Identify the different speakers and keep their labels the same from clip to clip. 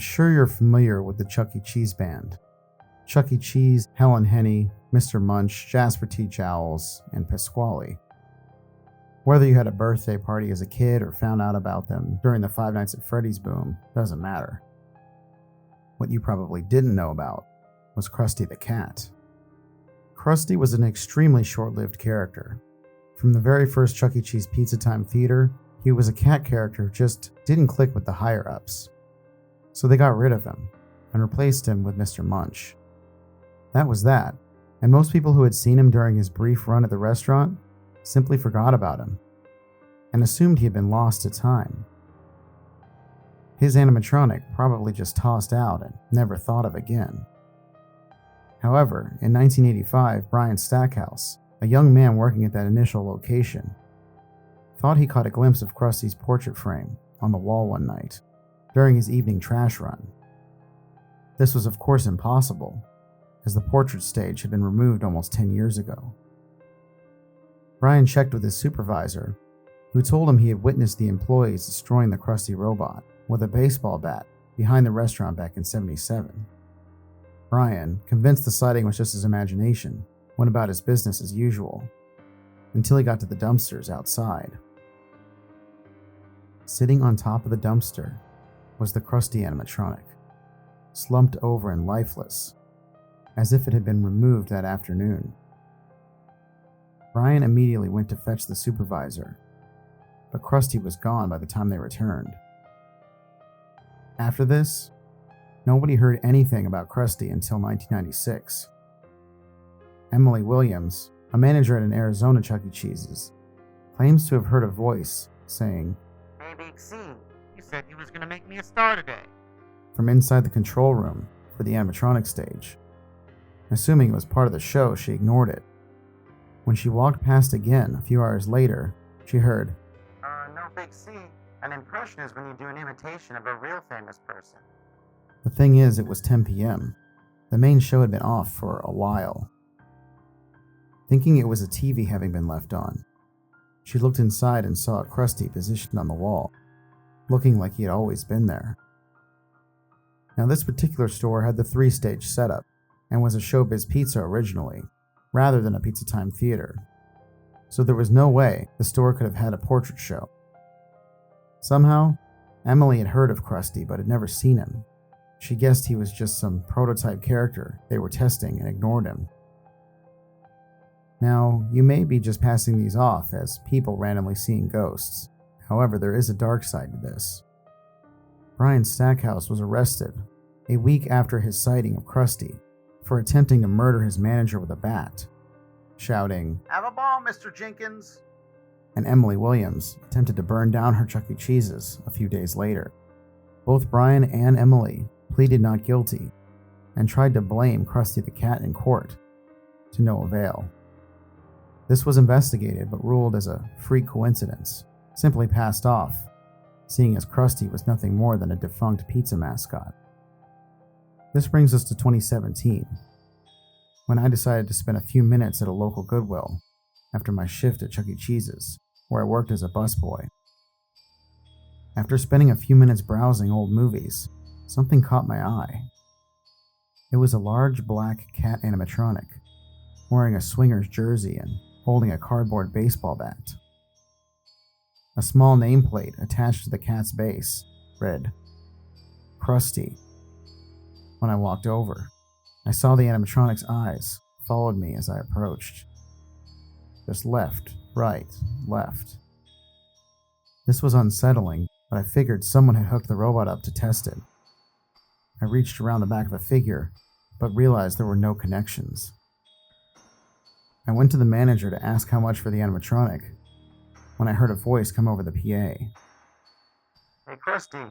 Speaker 1: sure you're familiar with the Chuck E. Cheese band. Chuck E. Cheese, Helen Henny, Mr. Munch, Jasper T. Jowls, and Pasquale. Whether you had a birthday party as a kid or found out about them during the Five Nights at Freddy's boom doesn't matter. What you probably didn't know about was Crusty the cat. Crusty was an extremely short-lived character. From the very first Chuck E. Cheese Pizza Time Theater, he was a cat character who just didn't click with the higher-ups. So they got rid of him and replaced him with Mr. Munch. That was that, and most people who had seen him during his brief run at the restaurant simply forgot about him and assumed he had been lost to time. His animatronic probably just tossed out and never thought of again. However, in 1985, Brian Stackhouse, a young man working at that initial location, thought he caught a glimpse of Krusty's portrait frame on the wall one night during his evening trash run. This was of course impossible, as the portrait stage had been removed almost 10 years ago. Brian checked with his supervisor, who told him he had witnessed the employees destroying the Crusty robot with a baseball bat behind the restaurant back in '77. Brian, convinced the sighting was just his imagination, went about his business as usual, until he got to the dumpsters outside. Sitting on top of the dumpster was the Crusty animatronic, slumped over and lifeless, as if it had been removed that afternoon. Brian immediately went to fetch the supervisor, but Crusty was gone by the time they returned. After this, nobody heard anything about Crusty until 1996. Emily Williams, a manager at an Arizona Chuck E. Cheese's, claims to have heard a voice saying,
Speaker 2: "Hey, Big C, you said you was gonna make me a star today,"
Speaker 1: from inside the control room for the animatronic stage. Assuming it was part of the show, she ignored it. When she walked past again a few hours later, she heard,
Speaker 2: No, Big C, an impression is when you do an imitation of a real famous person."
Speaker 1: The thing is, it was 10 p.m. The main show had been off for a while. Thinking it was a TV having been left on, she looked inside and saw a Crusty positioned on the wall, looking like he had always been there. Now, this particular store had the 3-stage setup and was a Showbiz Pizza originally, rather than a Pizza Time theater, so there was no way the store could have had a portrait show. Somehow, Emily had heard of Crusty but had never seen him. She guessed he was just some prototype character they were testing and ignored him. Now, you may be just passing these off as people randomly seeing ghosts. However, there is a dark side to this. Brian Stackhouse was arrested a week after his sighting of Crusty for attempting to murder his manager with a bat, shouting,
Speaker 2: "Have a ball, Mr. Jenkins."
Speaker 1: And Emily Williams attempted to burn down her Chuck E. Cheese's a few days later. Both Brian and Emily pleaded not guilty and tried to blame Crusty the cat in court, to no avail. This was investigated but ruled as a freak coincidence, simply passed off, seeing as Crusty was nothing more than a defunct pizza mascot. This brings us to 2017, when I decided to spend a few minutes at a local Goodwill after my shift at Chuck E. Cheese's, where I worked as a busboy. After spending a few minutes browsing old movies, something caught my eye. It was a large black cat animatronic, wearing a swinger's jersey and holding a cardboard baseball bat. A small nameplate attached to the cat's base read, "Crusty." When I walked over, I saw the animatronic's eyes followed me as I approached. Just left, right, left. This was unsettling, but I figured someone had hooked the robot up to test it. I reached around the back of the figure, but realized there were no connections. I went to the manager to ask how much for the animatronic, when I heard a voice come over the PA.
Speaker 2: "Hey, Crusty,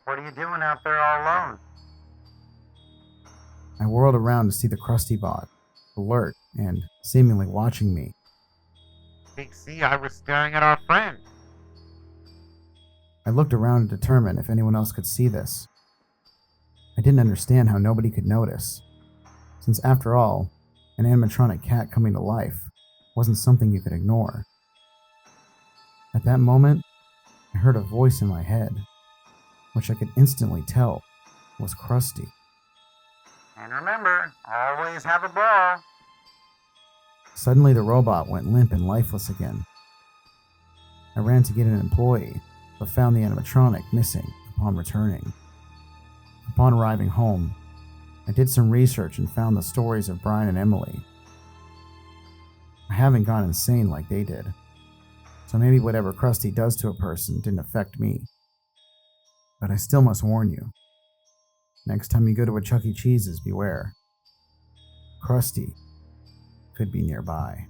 Speaker 2: what are you doing out there all alone?"
Speaker 1: I whirled around to see the Crusty bot, alert and seemingly watching me.
Speaker 2: "Big C, I was staring at our friend."
Speaker 1: I looked around to determine if anyone else could see this. I didn't understand how nobody could notice, since after all, an animatronic cat coming to life wasn't something you could ignore. At that moment, I heard a voice in my head, which I could instantly tell was Crusty.
Speaker 2: And remember, always have a ball.
Speaker 1: Suddenly, the robot went limp and lifeless again. I ran to get an employee, but found the animatronic missing upon returning. Upon arriving home, I did some research and found the stories of Brian and Emily. I haven't gone insane like they did, so maybe whatever Crusty does to a person didn't affect me. But I still must warn you. Next time you go to a Chuck E. Cheese's, beware. Crusty could be nearby.